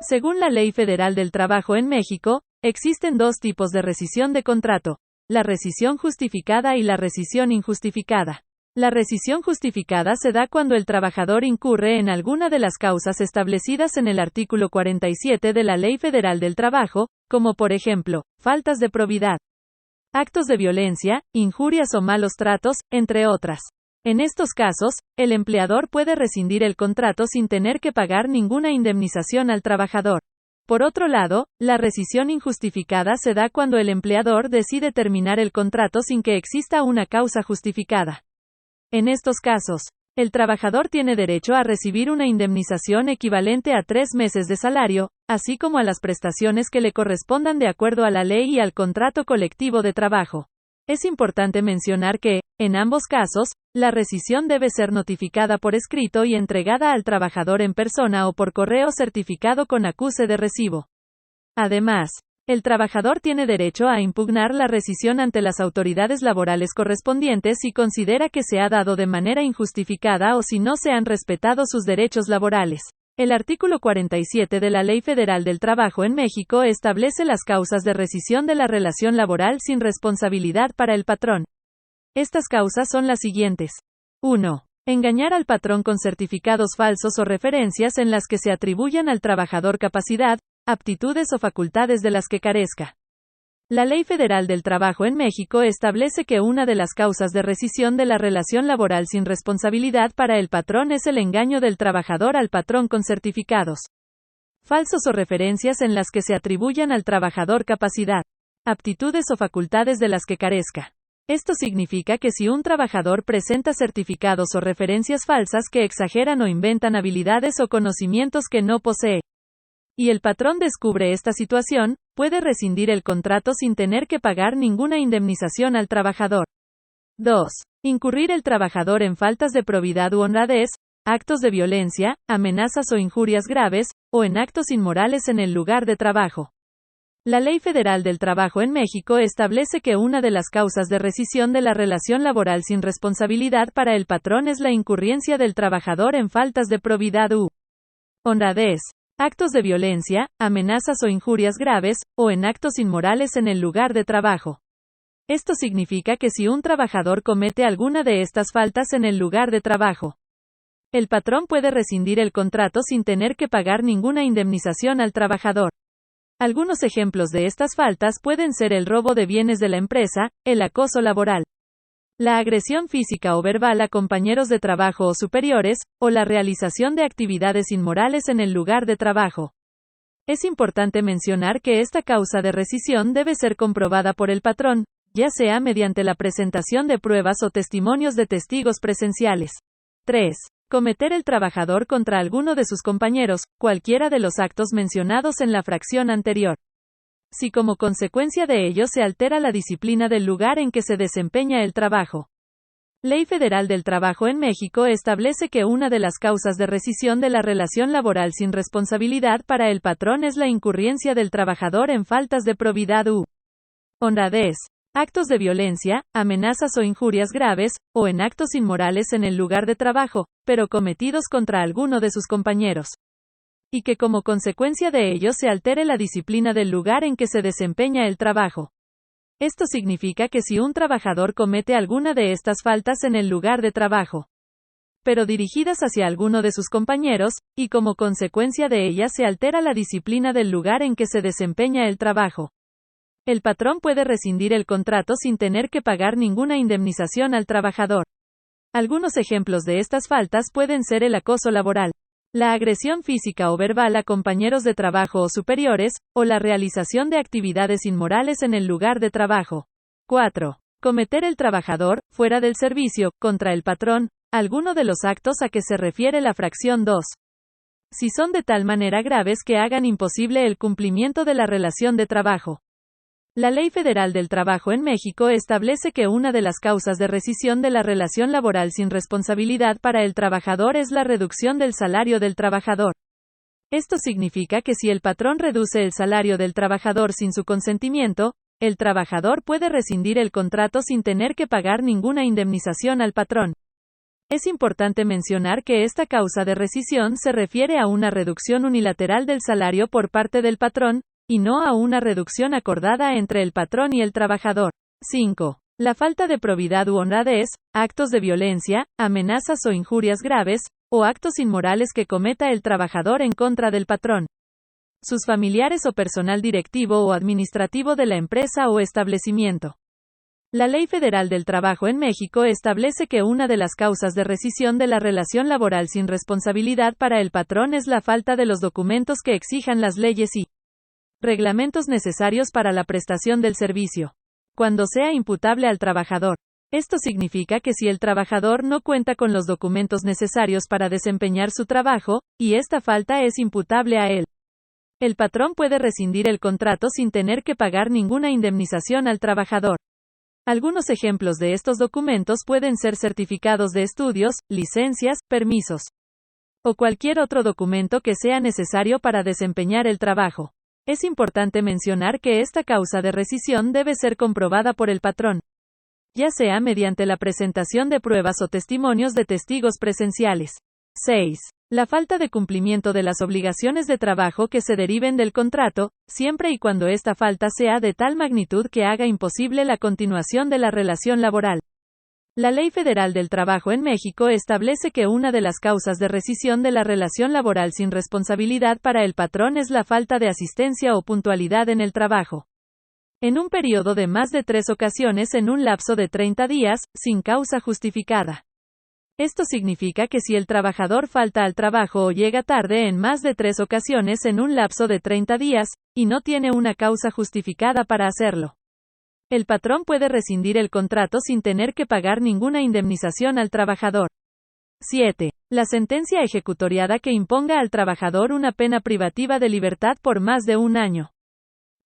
Según la Ley Federal del Trabajo en México, existen dos tipos de rescisión de contrato: la rescisión justificada y la rescisión injustificada. La rescisión justificada se da cuando el trabajador incurre en alguna de las causas establecidas en el artículo 47 de la Ley Federal del Trabajo, como por ejemplo, faltas de probidad, actos de violencia, injurias o malos tratos, entre otras. En estos casos, el empleador puede rescindir el contrato sin tener que pagar ninguna indemnización al trabajador. Por otro lado, la rescisión injustificada se da cuando el empleador decide terminar el contrato sin que exista una causa justificada. En estos casos, el trabajador tiene derecho a recibir una indemnización equivalente a 3 meses de salario, así como a las prestaciones que le correspondan de acuerdo a la ley y al contrato colectivo de trabajo. Es importante mencionar que, en ambos casos, la rescisión debe ser notificada por escrito y entregada al trabajador en persona o por correo certificado con acuse de recibo. Además, el trabajador tiene derecho a impugnar la rescisión ante las autoridades laborales correspondientes si considera que se ha dado de manera injustificada o si no se han respetado sus derechos laborales. El artículo 47 de la Ley Federal del Trabajo en México establece las causas de rescisión de la relación laboral sin responsabilidad para el patrón. Estas causas son las siguientes. 1. Engañar al patrón con certificados falsos o referencias en las que se atribuyan al trabajador capacidad, aptitudes o facultades de las que carezca. La Ley Federal del Trabajo en México establece que una de las causas de rescisión de la relación laboral sin responsabilidad para el patrón es el engaño del trabajador al patrón con certificados falsos o referencias en las que se atribuyan al trabajador capacidad, aptitudes o facultades de las que carezca. Esto significa que si un trabajador presenta certificados o referencias falsas que exageran o inventan habilidades o conocimientos que no posee, y el patrón descubre esta situación, puede rescindir el contrato sin tener que pagar ninguna indemnización al trabajador. 2. Incurrir el trabajador en faltas de probidad u honradez, actos de violencia, amenazas o injurias graves, o en actos inmorales en el lugar de trabajo. La Ley Federal del Trabajo en México establece que una de las causas de rescisión de la relación laboral sin responsabilidad para el patrón es la incurrencia del trabajador en faltas de probidad u honradez, actos de violencia, amenazas o injurias graves, o en actos inmorales en el lugar de trabajo. Esto significa que si un trabajador comete alguna de estas faltas en el lugar de trabajo, el patrón puede rescindir el contrato sin tener que pagar ninguna indemnización al trabajador. Algunos ejemplos de estas faltas pueden ser el robo de bienes de la empresa, el acoso laboral, la agresión física o verbal a compañeros de trabajo o superiores, o la realización de actividades inmorales en el lugar de trabajo. Es importante mencionar que esta causa de rescisión debe ser comprobada por el patrón, ya sea mediante la presentación de pruebas o testimonios de testigos presenciales. 3. Cometer el trabajador contra alguno de sus compañeros, cualquiera de los actos mencionados en la fracción anterior. Si como consecuencia de ello se altera la disciplina del lugar en que se desempeña el trabajo. Ley Federal del Trabajo en México establece que una de las causas de rescisión de la relación laboral sin responsabilidad para el patrón es la incurrencia del trabajador en faltas de probidad u honradez, actos de violencia, amenazas o injurias graves, o en actos inmorales en el lugar de trabajo, pero cometidos contra alguno de sus compañeros. Y que como consecuencia de ello se altere la disciplina del lugar en que se desempeña el trabajo. Esto significa que si un trabajador comete alguna de estas faltas en el lugar de trabajo, pero dirigidas hacia alguno de sus compañeros, y como consecuencia de ellas se altera la disciplina del lugar en que se desempeña el trabajo, el patrón puede rescindir el contrato sin tener que pagar ninguna indemnización al trabajador. Algunos ejemplos de estas faltas pueden ser el acoso laboral, la agresión física o verbal a compañeros de trabajo o superiores, o la realización de actividades inmorales en el lugar de trabajo. 4. Cometer el trabajador, fuera del servicio, contra el patrón, alguno de los actos a que se refiere la fracción 2. Si son de tal manera graves que hagan imposible el cumplimiento de la relación de trabajo. La Ley Federal del Trabajo en México establece que una de las causas de rescisión de la relación laboral sin responsabilidad para el trabajador es la reducción del salario del trabajador. Esto significa que si el patrón reduce el salario del trabajador sin su consentimiento, el trabajador puede rescindir el contrato sin tener que pagar ninguna indemnización al patrón. Es importante mencionar que esta causa de rescisión se refiere a una reducción unilateral del salario por parte del patrón, y no a una reducción acordada entre el patrón y el trabajador. 5. La falta de probidad u honradez, actos de violencia, amenazas o injurias graves, o actos inmorales que cometa el trabajador en contra del patrón, sus familiares o personal directivo o administrativo de la empresa o establecimiento. La Ley Federal del Trabajo en México establece que una de las causas de rescisión de la relación laboral sin responsabilidad para el patrón es la falta de los documentos que exijan las leyes y reglamentos necesarios para la prestación del servicio, cuando sea imputable al trabajador. Esto significa que si el trabajador no cuenta con los documentos necesarios para desempeñar su trabajo, y esta falta es imputable a él, el patrón puede rescindir el contrato sin tener que pagar ninguna indemnización al trabajador. Algunos ejemplos de estos documentos pueden ser certificados de estudios, licencias, permisos, o cualquier otro documento que sea necesario para desempeñar el trabajo. Es importante mencionar que esta causa de rescisión debe ser comprobada por el patrón, ya sea mediante la presentación de pruebas o testimonios de testigos presenciales. 6. La falta de cumplimiento de las obligaciones de trabajo que se deriven del contrato, siempre y cuando esta falta sea de tal magnitud que haga imposible la continuación de la relación laboral. La Ley Federal del Trabajo en México establece que una de las causas de rescisión de la relación laboral sin responsabilidad para el patrón es la falta de asistencia o puntualidad en el trabajo, en un periodo de más de 3 ocasiones en un lapso de 30 días, sin causa justificada. Esto significa que si el trabajador falta al trabajo o llega tarde en más de 3 ocasiones en un lapso de 30 días, y no tiene una causa justificada para hacerlo, el patrón puede rescindir el contrato sin tener que pagar ninguna indemnización al trabajador. 7. La sentencia ejecutoriada que imponga al trabajador una pena privativa de libertad por más de 1 año.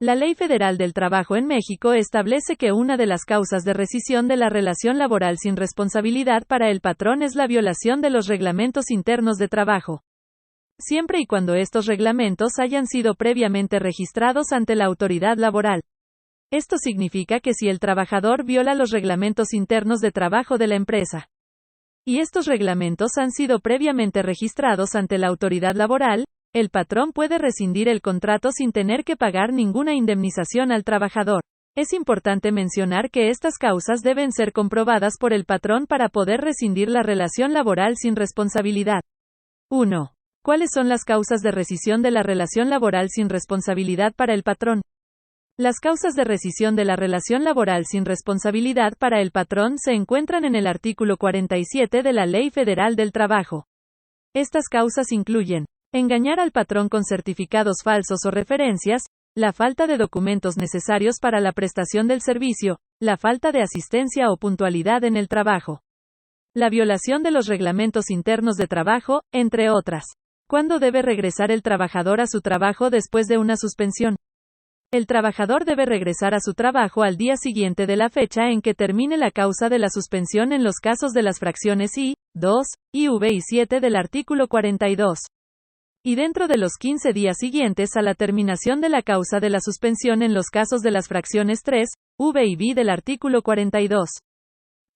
La Ley Federal del Trabajo en México establece que una de las causas de rescisión de la relación laboral sin responsabilidad para el patrón es la violación de los reglamentos internos de trabajo, siempre y cuando estos reglamentos hayan sido previamente registrados ante la autoridad laboral. Esto significa que si el trabajador viola los reglamentos internos de trabajo de la empresa, y estos reglamentos han sido previamente registrados ante la autoridad laboral, el patrón puede rescindir el contrato sin tener que pagar ninguna indemnización al trabajador. Es importante mencionar que estas causas deben ser comprobadas por el patrón para poder rescindir la relación laboral sin responsabilidad. 1. ¿Cuáles son las causas de rescisión de la relación laboral sin responsabilidad para el patrón? Las causas de rescisión de la relación laboral sin responsabilidad para el patrón se encuentran en el artículo 47 de la Ley Federal del Trabajo. Estas causas incluyen engañar al patrón con certificados falsos o referencias, la falta de documentos necesarios para la prestación del servicio, la falta de asistencia o puntualidad en el trabajo, la violación de los reglamentos internos de trabajo, entre otras. ¿Cuándo debe regresar el trabajador a su trabajo después de una suspensión? El trabajador debe regresar a su trabajo al día siguiente de la fecha en que termine la causa de la suspensión en los casos de las fracciones I, 2, IV y 7 del artículo 42. Y dentro de los 15 días siguientes a la terminación de la causa de la suspensión en los casos de las fracciones 3, V y B del artículo 42.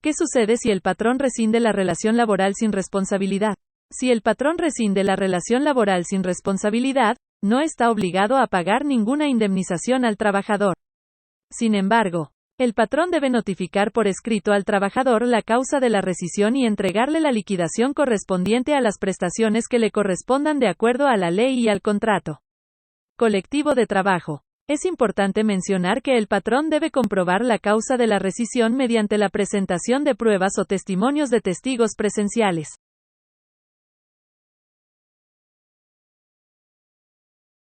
¿Qué sucede si el patrón rescinde la relación laboral sin responsabilidad? Si el patrón rescinde la relación laboral sin responsabilidad, no está obligado a pagar ninguna indemnización al trabajador. Sin embargo, el patrón debe notificar por escrito al trabajador la causa de la rescisión y entregarle la liquidación correspondiente a las prestaciones que le correspondan de acuerdo a la ley y al contrato colectivo de trabajo. Es importante mencionar que el patrón debe comprobar la causa de la rescisión mediante la presentación de pruebas o testimonios de testigos presenciales.